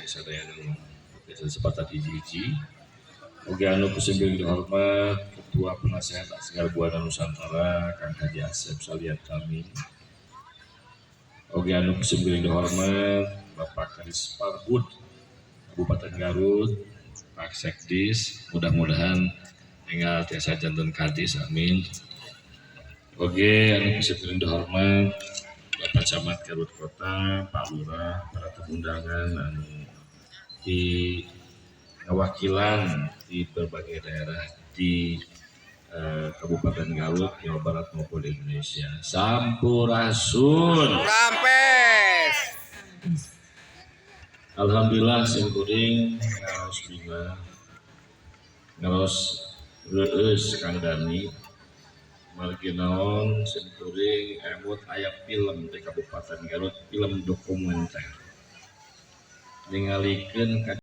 sadayana kesempatan hiji-hiji. Oke anu kusimbing dihormat Ketua Penasehat Asgar Buana Nusantara Kang Haji Asep Saliat kami. Oke anu kusimbing dihormat Bapak Kadis Parbud Kabupaten Garut, Pak Sekdis, mudah-mudahan tinggal tiasa janten Kadis, amin. Oke anu kusimbing dihormat Bapak Camat Garut Kota, Pak Lurah, para undangan anu di wakilan di berbagai daerah di Kabupaten Garut, Jawa Barat maupun di Indonesia. Sampurasun. Rampes. Alhamdulillah sing kuring ngaos bila ngaos reus Kang Dani. Margi naon sing kuring emut aya film di Kabupaten Garut, film dokumenter. Ningalikeun